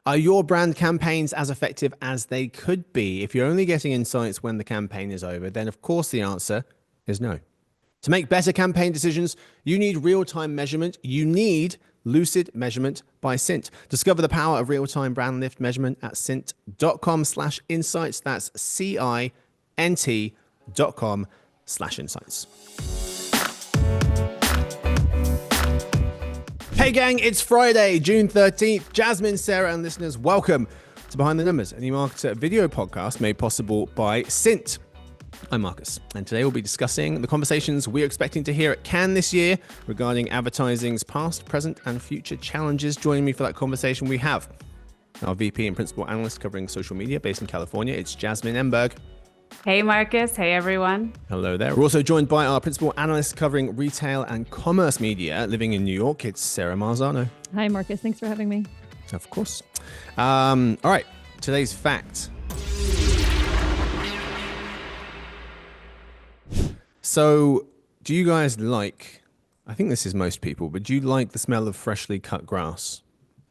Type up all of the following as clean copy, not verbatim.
Are your brand campaigns as effective as they could be? If you're only getting insights when the campaign is over, then of course the answer is no. To make better campaign decisions, you need real-time measurement. You need Lucid Measurement by Cint. Discover the power of real-time brand lift measurement at cint.com/insights. That's CINT.com/insights. Hey gang, it's Friday, June 13th. Jasmine, Sarah, and listeners, welcome to Behind the Numbers, an eMarketer video podcast made possible by Cint. I'm Marcus, and today we'll be discussing the conversations we're expecting to hear at Cannes this year regarding advertising's past, present, and future challenges. Joining me for that conversation, we have our VP and Principal Analyst covering social media based in California. It's Jasmine Enberg. Hey, Marcus. Hey, everyone. Hello there. We're also joined by our Principal Analyst covering retail and commerce media living in New York. It's Sarah Marzano. Hi, Marcus. Thanks for having me. Of course. All right. Today's fact. So, do you guys like, I think this is most people, but do you like the smell of freshly cut grass?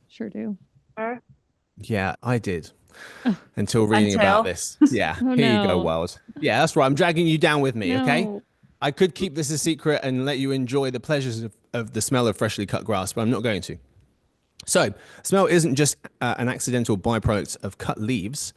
Sure do. Yeah, I did. Until reading about this. Yeah, Oh, here no. you go, world. Yeah, that's right. I'm dragging you down with me, No. okay? I could keep this a secret and let you enjoy the pleasures of the smell of freshly cut grass, but I'm not going to. So, smell isn't just an accidental byproduct of cut leaves.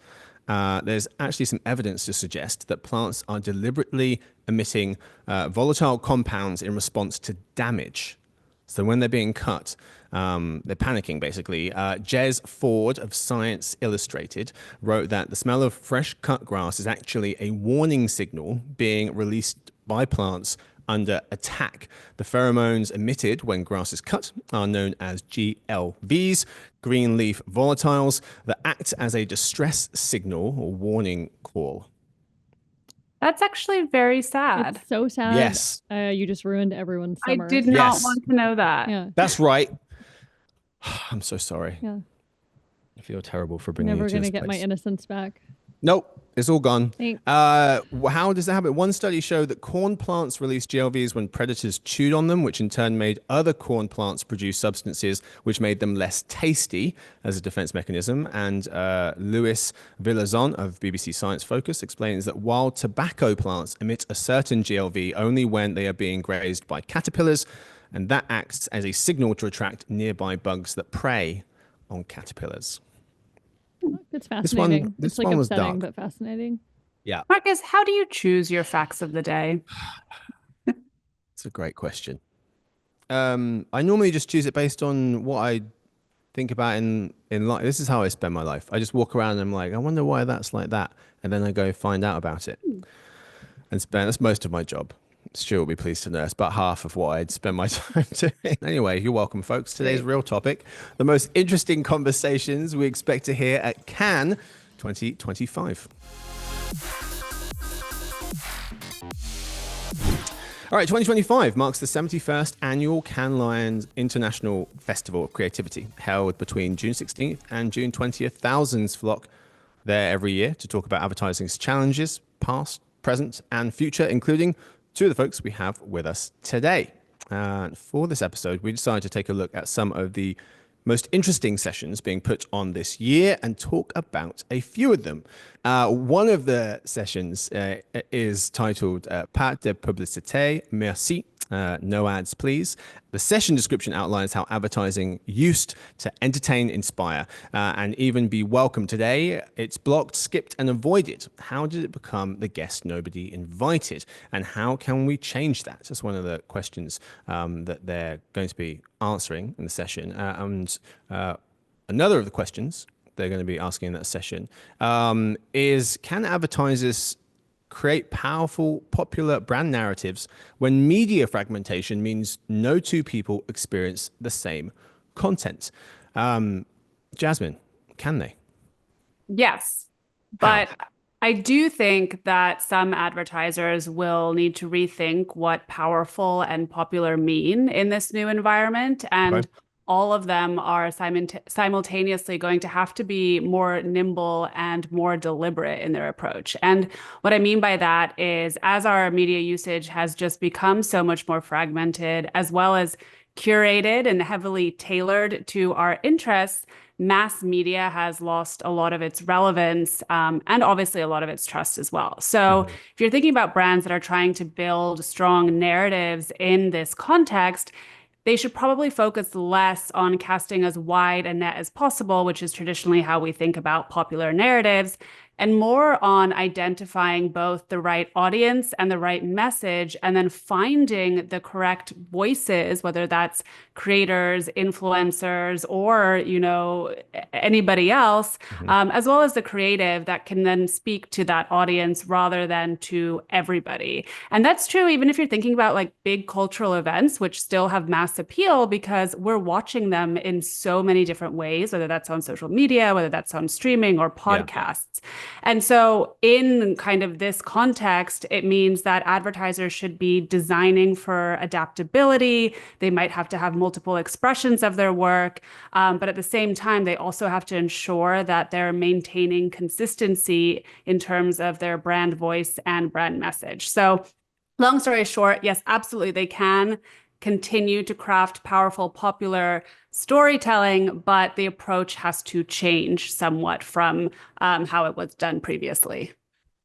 There's actually some evidence to suggest that plants are deliberately emitting volatile compounds in response to damage. So when they're being cut, they're panicking, basically. Jez Ford of Science Illustrated wrote that the smell of fresh cut grass is actually a warning signal being released by plants under attack. The pheromones emitted when grass is cut are known as GLVs, green leaf volatiles, that act as a distress signal or warning call. That's actually very sad. It's so sad. Yes. You just ruined everyone's I summer. did not Yes. want to know that. Yeah. That's right. I'm so sorry. Yeah. I feel terrible for bringing Never you to going to this get my place. innocence back. Nope, it's all gone. Thanks. How does that happen? One study showed that corn plants released GLVs when predators chewed on them, which in turn made other corn plants produce substances which made them less tasty as a defense mechanism. And Louis Villazon of BBC Science Focus explains that while tobacco plants emit a certain GLV only when they are being grazed by caterpillars, and that acts as a signal to attract nearby bugs that prey on caterpillars. It's fascinating. this it's like one was upsetting, dark. but fascinating. Yeah, Marcus, how do you choose your facts of the day? it's a great question. I normally just choose it based on what I think about in life. This is how I spend my life. I just walk around and I'm like, I wonder why that's like that. And then I go find out about it. And that's most of my job. Stu will be pleased to know. It's about half of what I'd spend my time doing. Anyway, you're welcome, folks. Today's real topic, the most interesting conversations we expect to hear at Cannes 2025. All right, 2025 marks the 71st annual Cannes Lions International Festival of Creativity, held between June 16th and June 20th. Thousands flock there every year to talk about advertising's challenges, past, present, and future, including two of the folks we have with us today. For this episode, we decided to take a look at some of the most interesting sessions being put on this year and talk about a few of them. One of the sessions is titled Pas de publicité, merci, no ads please. The session description outlines how advertising used to entertain, inspire, and even be welcome. Today, it's blocked, skipped, and avoided. How did it become the guest nobody invited? And how can we change that? That's one of the questions that they're going to be answering in the session. Another of the questions they're going to be asking in that session is, can advertisers create powerful, popular brand narratives when media fragmentation means no two people experience the same content? Jasmine, can they? Yes, but I do think that some advertisers will need to rethink what powerful and popular mean in this new environment. And Okay. all of them are simultaneously going to have to be more nimble and more deliberate in their approach. And what I mean by that is, as our media usage has just become so much more fragmented, as well as curated and heavily tailored to our interests, mass media has lost a lot of its relevance and obviously a lot of its trust as well. So if you're thinking about brands that are trying to build strong narratives in this context, they should probably focus less on casting as wide a net as possible, which is traditionally how we think about popular narratives, and more on identifying both the right audience and the right message, and then finding the correct voices, whether that's creators, influencers, or, anybody else, as well as the creative that can then speak to that audience rather than to everybody. And that's true even if you're thinking about like big cultural events, which still have mass appeal because we're watching them in so many different ways, whether that's on social media, whether that's on streaming or podcasts. Yeah. And so in kind of this context, it means that advertisers should be designing for adaptability. They might have to have multiple expressions of their work. But at the same time, they also have to ensure that they're maintaining consistency in terms of their brand voice and brand message. So long story short, yes, absolutely, they can continue to craft powerful, popular storytelling, but the approach has to change somewhat from how it was done previously.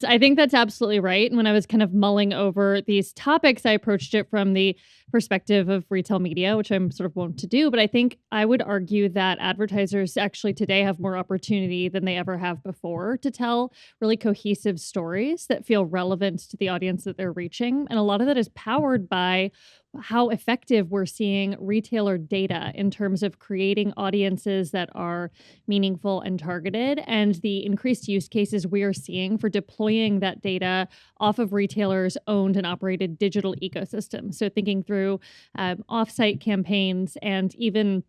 I think that's absolutely right. And when I was kind of mulling over these topics, I approached it from the perspective of retail media, which I'm sort of wont to do. But I think I would argue that advertisers actually today have more opportunity than they ever have before to tell really cohesive stories that feel relevant to the audience that they're reaching. And a lot of that is powered by how effective we're seeing retailer data in terms of creating audiences that are meaningful and targeted, and the increased use cases we are seeing for deploying that data off of retailers' owned and operated digital ecosystems. So thinking through offsite campaigns and even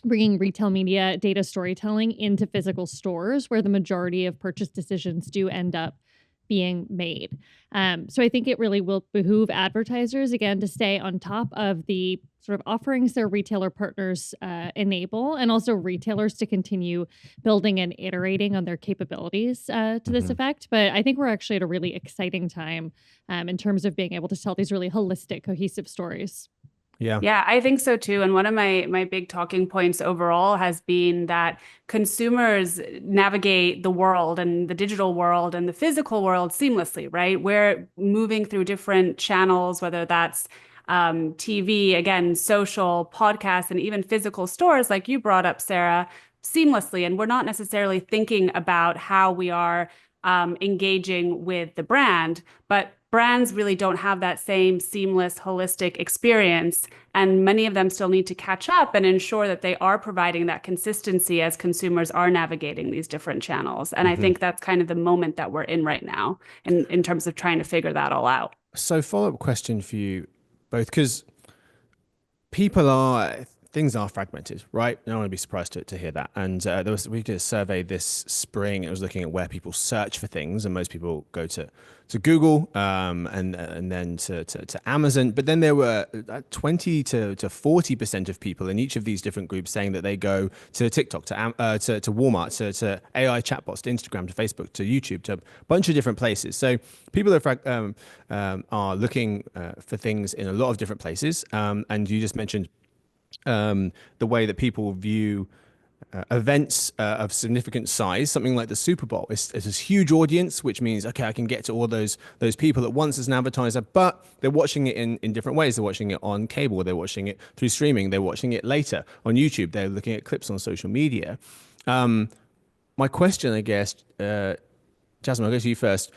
bringing retail media data storytelling into physical stores where the majority of purchase decisions do end up being made. So I think it really will behoove advertisers, again, to stay on top of the sort of offerings their retailer partners enable, and also retailers to continue building and iterating on their capabilities to this effect. But I think we're actually at a really exciting time in terms of being able to tell these really holistic, cohesive stories. Yeah, I think so too. And one of my big talking points overall has been that consumers navigate the world and the digital world and the physical world seamlessly, right? We're moving through different channels, whether that's TV, again, social, podcasts, and even physical stores, like you brought up, Sarah, seamlessly. And we're not necessarily thinking about how we are engaging with the brand, but brands really don't have that same seamless, holistic experience. And many of them still need to catch up and ensure that they are providing that consistency as consumers are navigating these different channels. And I think that's kind of the moment that we're in right now in terms of trying to figure that all out. So follow-up question for you both, because things are fragmented, right? I don't want to be surprised to hear that. And we did a survey this spring. It was looking at where people search for things, and most people go to Google and then to Amazon. But then there were 20 to 40% of people in each of these different groups saying that they go to TikTok, to Walmart, to AI chatbots, to Instagram, to Facebook, to YouTube, to a bunch of different places. So people are looking for things in a lot of different places. And you just mentioned the way that people view events of significant size, something like the Super Bowl. It's this huge audience, which means, okay, I can get to all those people at once as an advertiser, but they're watching it in different ways. They're watching it on cable, they're watching it through streaming, they're watching it later on YouTube, they're looking at clips on social media. My question, I guess, Jasmine, I'll go to you first.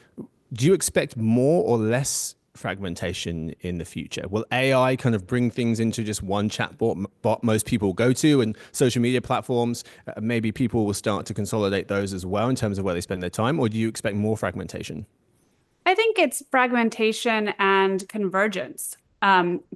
Do you expect more or less fragmentation in the future? Will AI kind of bring things into just one chatbot most people go to, and social media platforms, maybe people will start to consolidate those as well in terms of where they spend their time? Or do you expect more fragmentation? I think it's fragmentation and convergence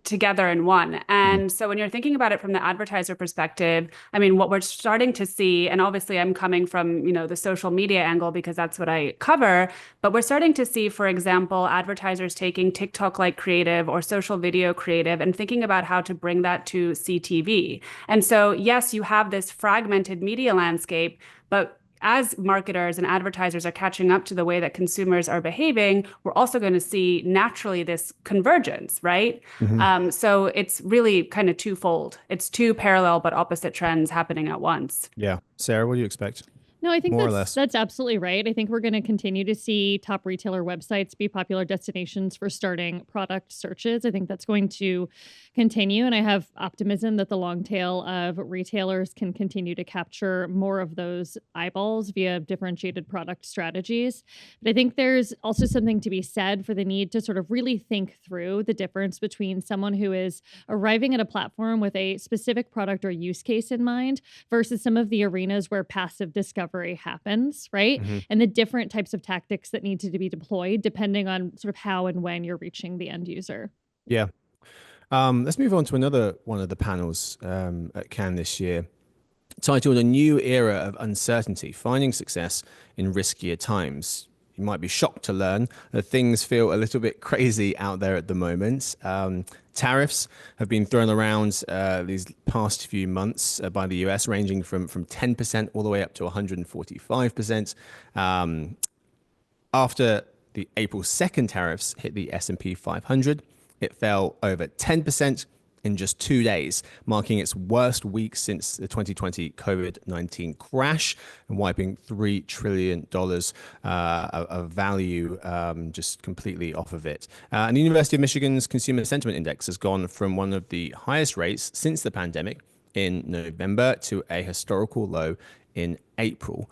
together in one. And so when you're thinking about it from the advertiser perspective, I mean, what we're starting to see, and obviously I'm coming from, the social media angle because that's what I cover, but we're starting to see, for example, advertisers taking TikTok-like creative or social video creative and thinking about how to bring that to CTV. And so, yes, you have this fragmented media landscape, but as marketers and advertisers are catching up to the way that consumers are behaving, we're also going to see naturally this convergence, right? So it's really kind of twofold. It's two parallel but opposite trends happening at once. Yeah. Sarah, what do you expect? No, I think More or less. that's absolutely right. I think we're going to continue to see top retailer websites be popular destinations for starting product searches. I think that's going to continue. And I have optimism that the long tail of retailers can continue to capture more of those eyeballs via differentiated product strategies. But I think there's also something to be said for the need to sort of really think through the difference between someone who is arriving at a platform with a specific product or use case in mind versus some of the arenas where passive discovery happens, right? And the different types of tactics that need to be deployed depending on sort of how and when you're reaching the end user. Yeah. Let's move on to another one of the panels at Cannes this year, titled A New Era of Uncertainty, Finding Success in Riskier Times. You might be shocked to learn that things feel a little bit crazy out there at the moment. Tariffs have been thrown around these past few months by the US, ranging from 10% all the way up to 145%. After the April 2nd tariffs hit the S&P 500, it fell over 10% in just 2 days, marking its worst week since the 2020 COVID-19 crash and wiping $3 trillion of value just completely off of it. And the University of Michigan's Consumer Sentiment Index has gone from one of the highest rates since the pandemic in November to a historical low in April.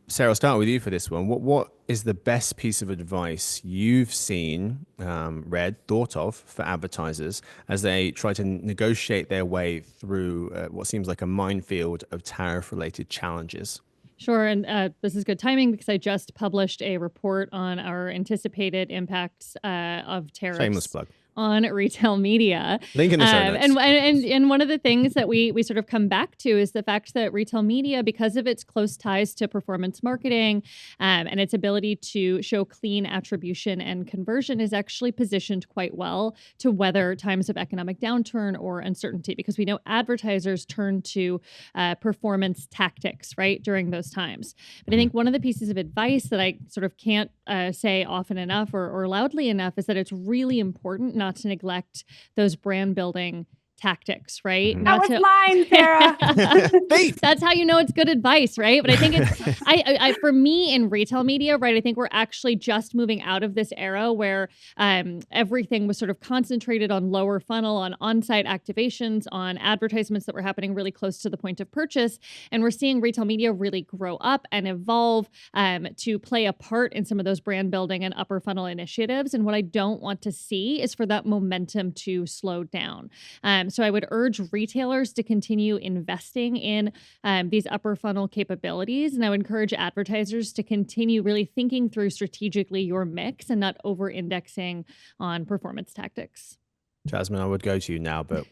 Sarah, I'll start with you for this one. What is the best piece of advice you've seen, read, thought of for advertisers as they try to negotiate their way through what seems like a minefield of tariff-related challenges? Sure. And this is good timing because I just published a report on our anticipated impacts of tariffs. Shameless plug. On retail media. Link in the show notes. And one of the things that we sort of come back to is the fact that retail media, because of its close ties to performance marketing and its ability to show clean attribution and conversion, is actually positioned quite well to weather times of economic downturn or uncertainty, because we know advertisers turn to performance tactics, right, during those times. But I think one of the pieces of advice that I sort of can't say often enough or loudly enough is that it's really important not to neglect those brand building tactics, right? That was mine, Sarah. That's how you know it's good advice, right? But I think it's, I for me in retail media, right, I think we're actually just moving out of this era where everything was sort of concentrated on lower funnel, on on-site activations, on advertisements that were happening really close to the point of purchase. And we're seeing retail media really grow up and evolve to play a part in some of those brand building and upper funnel initiatives. And what I don't want to see is for that momentum to slow down. So I would urge retailers to continue investing in these upper funnel capabilities. And I would encourage advertisers to continue really thinking through strategically your mix and not over-indexing on performance tactics. Jasmine, I would go to you now, but...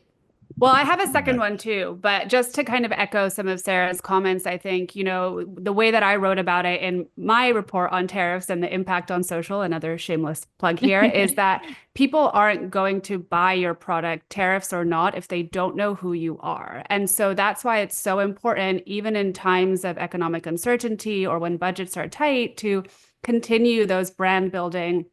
Well, I have a second one too, but just to kind of echo some of Sarah's comments, I think, you know, the way that I wrote about it in my report on tariffs and the impact on social, another shameless plug here, is that people aren't going to buy your product, tariffs or not, if they don't know who you are. And so that's why it's so important, even in times of economic uncertainty or when budgets are tight, to continue those brand building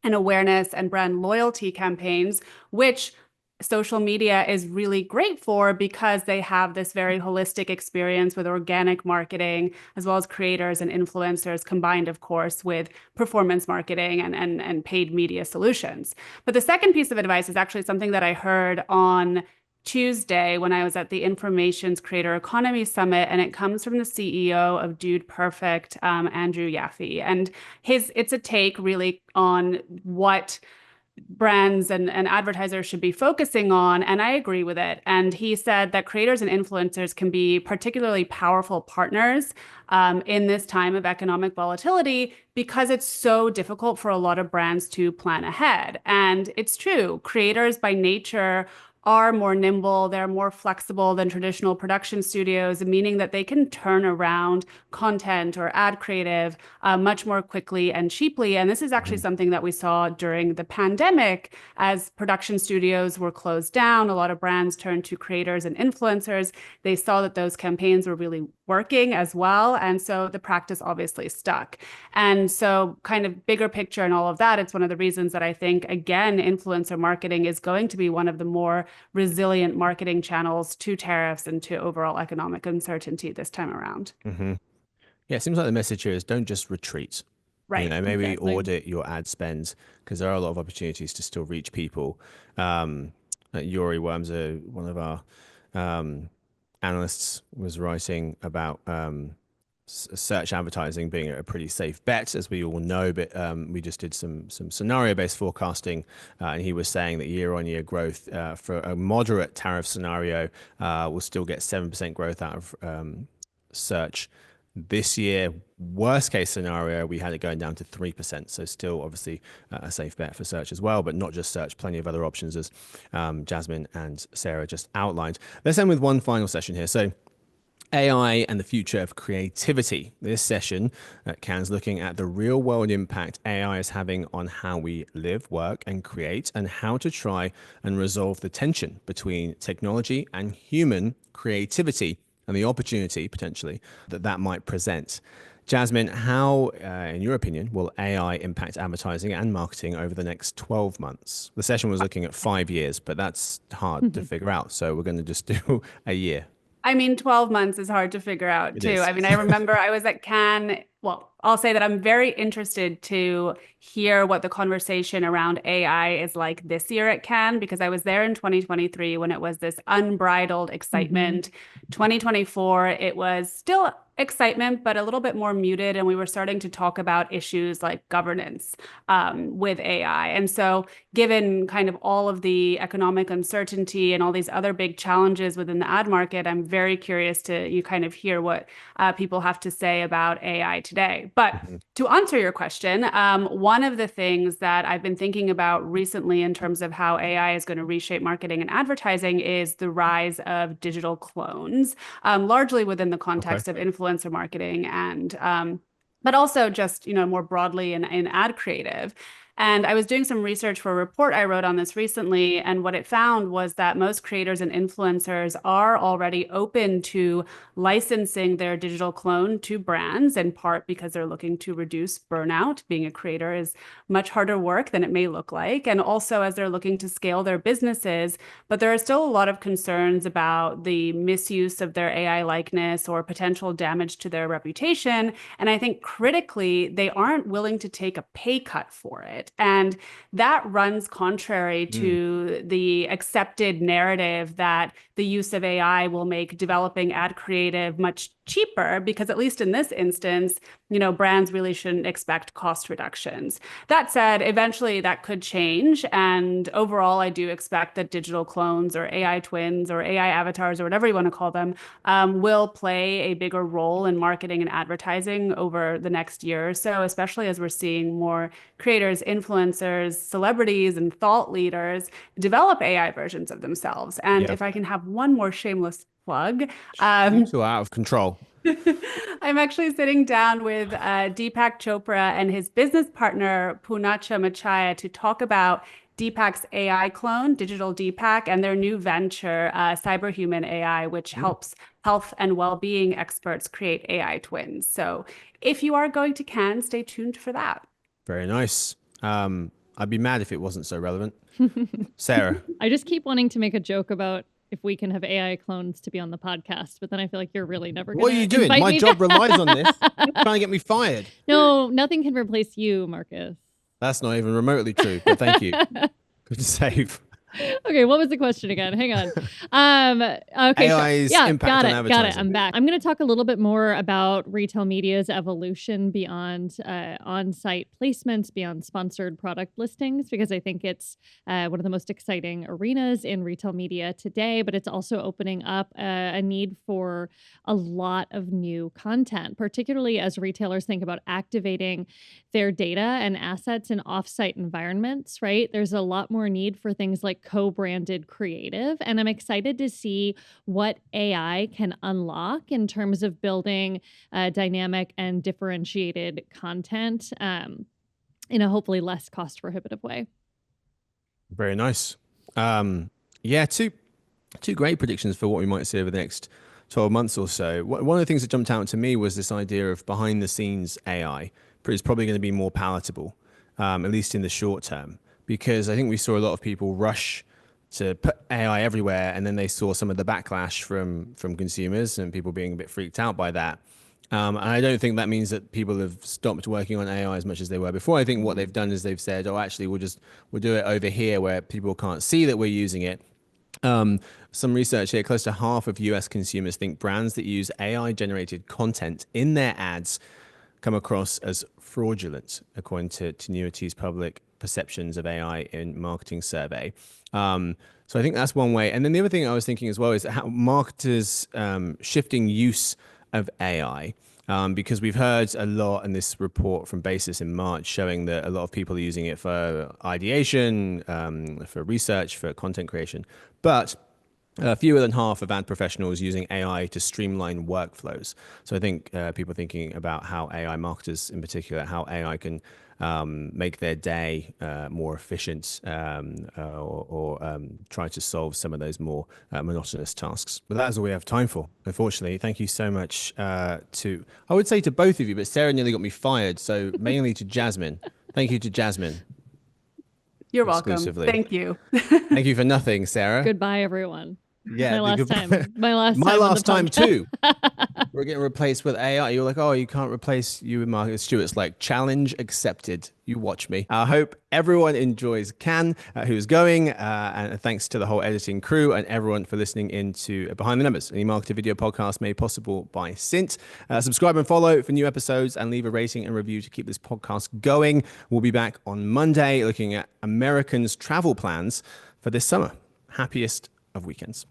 and awareness and brand loyalty campaigns, which social media is really great for because they have this very holistic experience with organic marketing, as well as creators and influencers combined, of course, with performance marketing and paid media solutions. But the second piece of advice is actually something that I heard on Tuesday when I was at the Information's Creator Economy Summit, and it comes from the CEO of Dude Perfect, Andrew Yaffe. And it's a take really on what brands and advertisers should be focusing on, and I agree with it. And he said that creators and influencers can be particularly powerful partners in this time of economic volatility because it's so difficult for a lot of brands to plan ahead. And it's true, creators by nature are more nimble, they're more flexible than traditional production studios, meaning that they can turn around content or ad creative much more quickly and cheaply. And this is actually something that we saw during the pandemic as production studios were closed down. A lot of brands turned to creators and influencers. They saw that those campaigns were really working as well. And so the practice obviously stuck. And so kind of bigger picture and all of that, it's one of the reasons that I think, again, influencer marketing is going to be one of the more resilient marketing channels to tariffs and to overall economic uncertainty this time around. Mm-hmm. Yeah, it seems like the message here is don't just retreat. Right. Maybe exactly. audit your ad spend, because there are a lot of opportunities to still reach people. Yuri Wormser, one of our analysts, was writing about search advertising being a pretty safe bet, as we all know. But we just did some scenario-based forecasting, and he was saying that year-on-year growth for a moderate tariff scenario will still get 7% growth out of search. This year, worst case scenario, we had it going down to 3%. So still obviously a safe bet for search as well, but not just search, plenty of other options as Jasmine and Sarah just outlined. Let's end with one final session here. So AI and the future of creativity. This session at Cannes looking at the real world impact AI is having on how we live, work, and create, and how to try and resolve the tension between technology and human creativity and the opportunity potentially that might present. Jasmine, how, in your opinion, will AI impact advertising and marketing over the next 12 months? The session was looking at 5 years, but that's hard to figure out. So we're going to just do a year. I mean, 12 months is hard to figure out too. I mean, I remember I was at Cannes. Well, I'll say that I'm very interested to hear what the conversation around AI is like this year at Cannes, because I was there in 2023 when it was this unbridled excitement. 2024, it was still excitement, but a little bit more muted. And we were starting to talk about issues like governance with AI. And so given kind of all of the economic uncertainty and all these other big challenges within the ad market, I'm very curious to kind of hear what people have to say about AI today. But to answer your question, one of the things that I've been thinking about recently in terms of how AI is going to reshape marketing and advertising is the rise of digital clones, largely within the context of influencer marketing and but also just more broadly in ad creative. And I was doing some research for a report I wrote on this recently, and what it found was that most creators and influencers are already open to licensing their digital clone to brands, in part because they're looking to reduce burnout. Being a creator is much harder work than it may look like, and also as they're looking to scale their businesses. But there are still a lot of concerns about the misuse of their AI likeness or potential damage to their reputation. And I think critically, they aren't willing to take a pay cut for it. And that runs contrary to the accepted narrative that the use of AI will make developing ad creative much cheaper, because at least in this instance, brands really shouldn't expect cost reductions. That said, eventually that could change. And overall, I do expect that digital clones or AI twins or AI avatars or whatever you want to call them will play a bigger role in marketing and advertising over the next year or so, especially as we're seeing more creators, influencers, celebrities, and thought leaders develop AI versions of themselves. And if I can have one more shameless plug. So out of control. I'm actually sitting down with Deepak Chopra and his business partner, Poonacha Machaya, to talk about Deepak's AI clone, Digital Deepak, and their new venture, Cyberhuman AI, which helps health and well-being experts create AI twins. So if you are going to Cannes, stay tuned for that. Very nice. I'd be mad if it wasn't so relevant. Sarah. I just keep wanting to make a joke about if we can have AI clones to be on the podcast, but then I feel like you're really never going to. What are you doing? My job relies on this. You're trying to get me fired. No, nothing can replace you, Marcus. That's not even remotely true, but thank you. Good save. Okay, what was the question again? Hang on. Okay, AI's impact on advertising. Got it. I'm back. I'm going to talk a little bit more about retail media's evolution beyond on-site placements, beyond sponsored product listings, because I think it's one of the most exciting arenas in retail media today, but it's also opening up a need for a lot of new content, particularly as retailers think about activating their data and assets in off-site environments, right? There's a lot more need for things like co-branded creative. And I'm excited to see what AI can unlock in terms of building dynamic and differentiated content in a hopefully less cost prohibitive way. Very nice. Yeah, two great predictions for what we might see over the next 12 months or so, one of the things that jumped out to me was this idea of behind the scenes AI is probably going to be more palatable, at least in the short term, because I think we saw a lot of people rush to put AI everywhere, and then they saw some of the backlash from consumers and people being a bit freaked out by that. And I don't think that means that people have stopped working on AI as much as they were before. I think what they've done is they've said, oh, actually, we'll do it over here where people can't see that we're using it. Some research here, close to half of US consumers think brands that use AI generated content in their ads come across as fraudulent, according to Tenuity's public perceptions of AI in marketing survey. So I think that's one way. And then the other thing I was thinking as well is how marketers shifting use of AI, because we've heard a lot in this report from Basis in March showing that a lot of people are using it for ideation, for research, for content creation, but fewer than half of ad professionals using AI to streamline workflows. So I think people thinking about how AI marketers in particular, how AI can make their day more efficient, or try to solve some of those more monotonous tasks. But that is all we have time for, unfortunately. Thank you so much I would say to both of you, but Sarah nearly got me fired. So mainly to Jasmine. Thank you to Jasmine. You're welcome. Thank you. Thank you for nothing, Sarah. Goodbye, everyone. Yeah, my last time. My last time too. We're getting replaced with AI. You're like, oh, you can't replace you with Market Stewart's like, challenge accepted. You watch me. I hope everyone enjoys Cannes, who's going, and thanks to the whole editing crew and everyone for listening into Behind the Numbers, an eMarketer video podcast made possible by Cint. Subscribe and follow for new episodes and leave a rating and review to keep this podcast going. We'll be back on Monday looking at Americans' travel plans for this summer. Happiest of weekends.